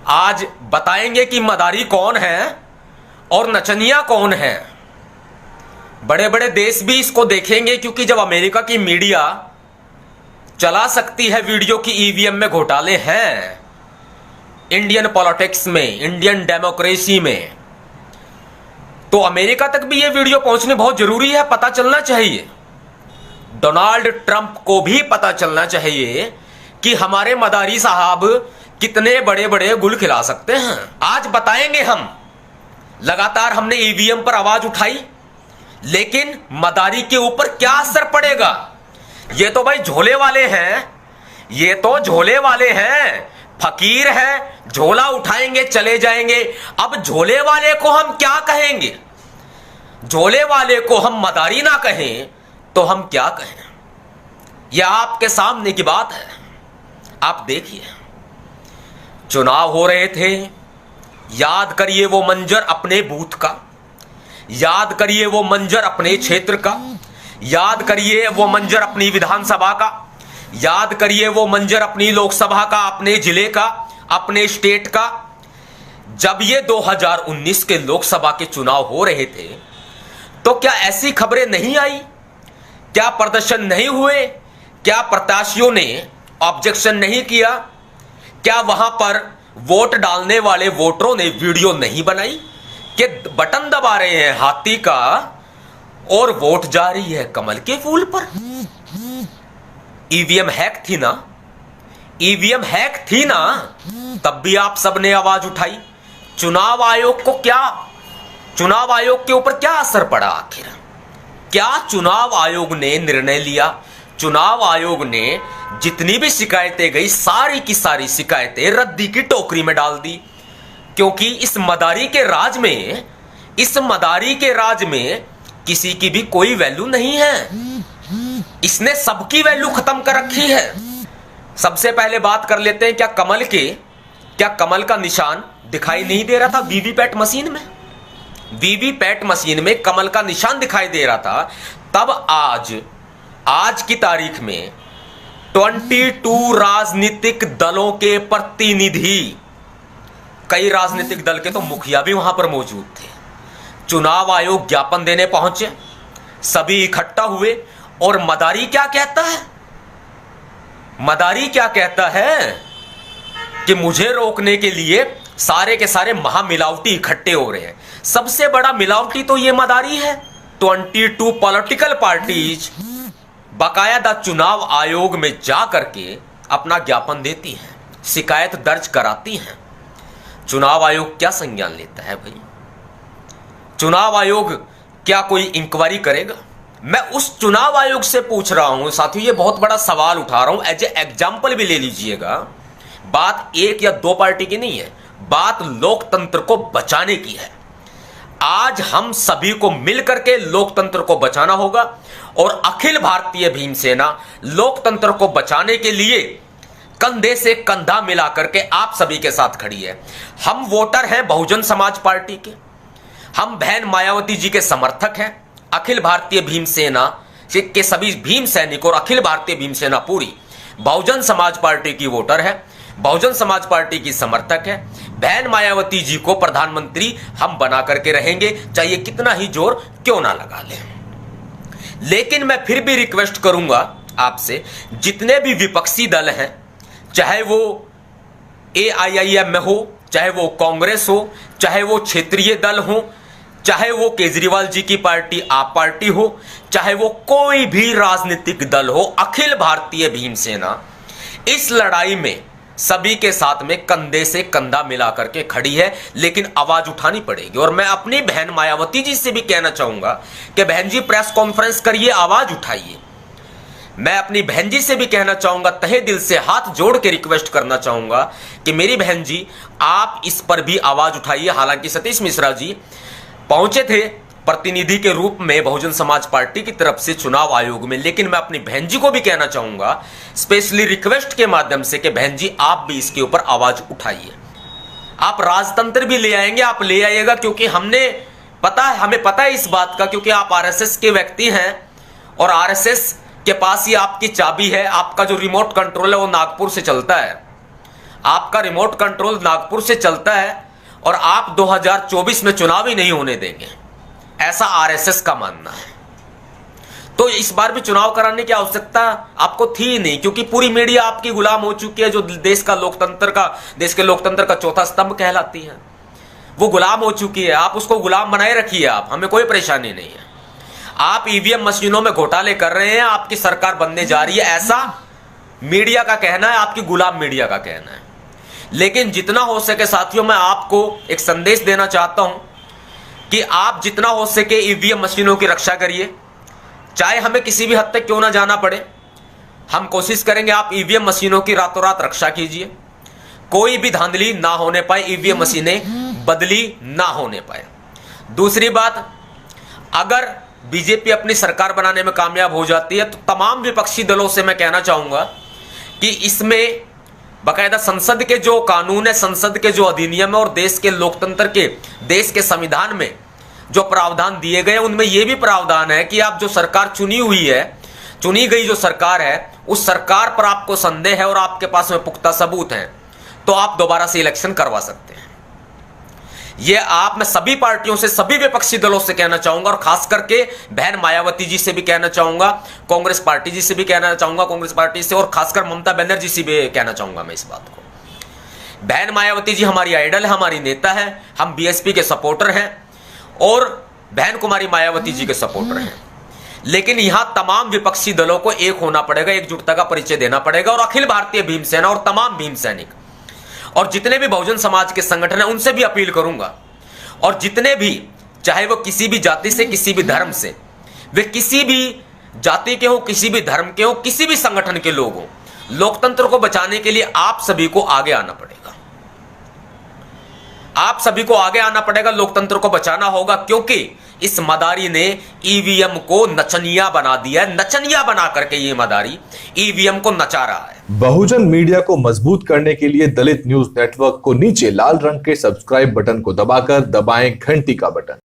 आज बताएंगे कि मदारी कौन है और नचनिया कौन है। बड़े बड़े देश भी इसको देखेंगे, क्योंकि जब अमेरिका की मीडिया चला सकती है वीडियो की ईवीएम में घोटाले हैं, इंडियन पॉलिटिक्स में, इंडियन डेमोक्रेसी में, तो अमेरिका तक भी ये वीडियो पहुंचनी बहुत जरूरी है, पता चलना चाहिए। डोनाल्ड ट्रंप को भी पता चलना चाहिए कि हमारे मदारी साहब कितने बड़े बड़े गुल खिला सकते हैं। आज बताएंगे हम। लगातार हमने ईवीएम पर आवाज उठाई, लेकिन मदारी के ऊपर क्या असर पड़ेगा? ये तो भाई झोले वाले हैं, ये तो झोले वाले हैं, फकीर है, झोला उठाएंगे चले जाएंगे। अब झोले वाले को हम क्या कहेंगे? झोले वाले को हम मदारी ना कहें तो हम क्या कहें? यह आपके सामने की बात है। आप देखिए, चुनाव हो रहे थे, याद करिए वो मंजर अपने बूथ का, याद करिए वो मंजर अपने क्षेत्र का, याद करिए वो मंजर अपनी विधानसभा का, याद करिए वो मंजर अपनी लोकसभा का, अपने जिले का, अपने स्टेट का। जब ये 2019 के लोकसभा के चुनाव हो रहे थे तो क्या ऐसी खबरें नहीं आई? क्या प्रदर्शन नहीं हुए? क्या प्रत्याशियों ने ऑब्जेक्शन नहीं किया? क्या वहां पर वोट डालने वाले वोटरों ने वीडियो नहीं बनाई कि बटन दबा रहे हैं हाथी का और वोट जा रही है कमल के फूल पर? ईवीएम हैक थी ना, ईवीएम हैक थी ना, तब भी आप सबने आवाज उठाई। चुनाव आयोग को क्या, चुनाव आयोग के ऊपर क्या असर पड़ा आखिर? क्या चुनाव आयोग ने निर्णय लिया? चुनाव आयोग ने जितनी भी शिकायतें गई, सारी की सारी शिकायतें रद्दी की टोकरी में डाल दी, क्योंकि इस मदारी के राज में, इस मदारी के राज में किसी की भी कोई वैल्यू नहीं है। इसने सबकी वैल्यू खत्म कर रखी है। सबसे पहले बात कर लेते हैं, क्या कमल का निशान दिखाई नहीं दे रहा था वीवीपैट मशीन में? वीवीपैट मशीन में कमल का निशान दिखाई दे रहा था। तब आज की तारीख में 22 राजनीतिक दलों के प्रतिनिधि, कई राजनीतिक दल के तो मुखिया भी वहां पर मौजूद थे, चुनाव आयोग ज्ञापन देने पहुंचे, सभी इकट्ठा हुए। और मदारी क्या कहता है? मदारी क्या कहता है कि मुझे रोकने के लिए सारे के सारे महामिलावटी इकट्ठे हो रहे हैं। सबसे बड़ा मिलावटी तो ये मदारी है। 22 पॉलिटिकल पार्टीज बाकायदा चुनाव आयोग में जा करके अपना ज्ञापन देती हैं, शिकायत दर्ज कराती हैं। चुनाव आयोग क्या संज्ञान लेता है भाई? चुनाव आयोग क्या कोई इंक्वायरी करेगा? मैं उस चुनाव आयोग से पूछ रहा हूं साथियों, ये बहुत बड़ा सवाल उठा रहा हूं, एज ए एग्जाम्पल भी ले लीजिएगा। बात एक या दो पार्टी की नहीं है, बात लोकतंत्र को बचाने की है। आज हम सभी को मिलकर के लोकतंत्र को बचाना होगा, और अखिल भारतीय भीम सेना लोकतंत्र को बचाने के लिए कंधे से कंधा मिलाकर के आप सभी के साथ खड़ी है। हम वोटर हैं बहुजन समाज पार्टी के, हम बहन मायावती जी के समर्थक हैं। अखिल भारतीय भीम सेना के सभी भीम सैनिक और अखिल भारतीय भीम सेना पूरी बहुजन समाज पार्टी की वोटर है, बहुजन समाज पार्टी की समर्थक है। बहन मायावती जी को प्रधानमंत्री हम बना करके रहेंगे, चाहे कितना ही जोर क्यों ना लगा लें। लेकिन मैं फिर भी रिक्वेस्ट करूंगा आपसे, जितने भी विपक्षी दल हैं, चाहे वो AIIM में हो, चाहे वो कांग्रेस हो, चाहे वो क्षेत्रीय दल हो, चाहे वो केजरीवाल जी की पार्टी आप पार्टी हो, चाहे वो कोई भी राजनीतिक दल हो, अखिल भारतीय भीम सेना इस लड़ाई में सभी के साथ में कंधे से कंधा मिला करके खड़ी है। लेकिन आवाज उठानी पड़ेगी। और मैं अपनी बहन मायावती जी से भी कहना चाहूंगा कि बहन जी प्रेस कॉन्फ्रेंस करिए, आवाज उठाइए। मैं अपनी बहन जी से भी कहना चाहूंगा, तहे दिल से हाथ जोड़ के रिक्वेस्ट करना चाहूंगा कि मेरी बहन जी आप इस पर भी आवाज उठाइए। हालांकि सतीश मिश्रा जी पहुंचे थे प्रतिनिधि के रूप में बहुजन समाज पार्टी की तरफ से चुनाव आयोग में, लेकिन मैं अपनी बहन जी को भी कहना चाहूंगा स्पेशली रिक्वेस्ट के माध्यम से कि बहन जी आप भी इसके ऊपर आवाज उठाइए। आप राजतंत्र भी ले आएंगे, आप ले आइएगा, क्योंकि हमें पता है इस बात का, क्योंकि आप आरएसएस के व्यक्ति हैं और आरएसएस के पास ही आपकी चाबी है। आपका जो रिमोट कंट्रोल है वो नागपुर से चलता है। आपका रिमोट कंट्रोल नागपुर से चलता है और आप 2024 में चुनाव ही नहीं होने देंगे, ऐसा आरएसएस का मानना है। तो इस बार भी चुनाव कराने की आवश्यकता आपको थी ही नहीं, क्योंकि पूरी मीडिया आपकी गुलाम हो चुकी है, जो देश के लोकतंत्र का चौथा स्तंभ कहलाती है, वो गुलाम हो चुकी है। आप उसको गुलाम बनाए रखिए, आप, हमें कोई परेशानी नहीं है। आप ईवीएम मशीनों में घोटाले कर रहे हैं, आपकी सरकार बनने जा रही है, ऐसा मीडिया का कहना है, आपकी गुलाम मीडिया का कहना है। लेकिन जितना हो सके साथियों, मैं आपको एक संदेश देना चाहता हूं कि आप जितना हो सके ईवीएम मशीनों की रक्षा करिए, चाहे हमें किसी भी हद तक क्यों ना जाना पड़े। हम कोशिश करेंगे आप ईवीएम मशीनों की रातों रात रक्षा कीजिए, कोई भी धांधली ना होने पाए, ईवीएम मशीनें बदली ना होने पाए। दूसरी बात, अगर बीजेपी अपनी सरकार बनाने में कामयाब हो जाती है तो तमाम विपक्षी दलों से मैं कहना चाहूंगा कि इसमें बाकायदा संसद के जो कानून है, संसद के जो अधिनियम है और देश के लोकतंत्र के, देश के संविधान में जो प्रावधान दिए गए, उनमें यह भी प्रावधान है कि आप जो सरकार चुनी हुई है, चुनी गई जो सरकार है, उस सरकार पर आपको संदेह है और आपके पास में पुख्ता सबूत हैं, तो आप दोबारा से इलेक्शन करवा सकते हैं। ये मैं सभी पार्टियों से, सभी विपक्षी दलों से कहना चाहूंगा, और खास करके बहन मायावती जी से भी कहना चाहूंगा, कांग्रेस पार्टी जी से भी कहना चाहूंगा, कांग्रेस पार्टी से, और खासकर ममता बनर्जी से भी कहना चाहूंगा मैं इस बात को। बहन मायावती जी हमारी आइडल है, हमारी नेता है, हम बीएसपी के सपोर्टर हैं और बहन कुमारी मायावती जी के सपोर्टर हैं। लेकिन यहां तमाम विपक्षी दलों को एक होना पड़ेगा, एकजुटता का परिचय देना पड़ेगा, और अखिल भारतीय भीम सेना और तमाम भीम सैनिक और जितने भी बहुजन समाज के संगठन हैं उनसे भी अपील करूंगा, और जितने भी, चाहे वो किसी भी जाति से, किसी भी धर्म से, वे किसी भी जाति के हो, किसी भी धर्म के हो, किसी भी संगठन के लोग हो, लोकतंत्र को बचाने के लिए आप सभी को आगे आना पड़ेगा। आप सभी को आगे आना पड़ेगा, लोकतंत्र को बचाना होगा, क्योंकि इस मदारी ने ईवीएम को नचनिया बना दिया है। नचनिया बना करके ये मदारी ईवीएम को नचा रहा है। बहुजन मीडिया को मजबूत करने के लिए दलित न्यूज नेटवर्क को नीचे लाल रंग के सब्सक्राइब बटन को दबाकर दबाएं घंटी का बटन।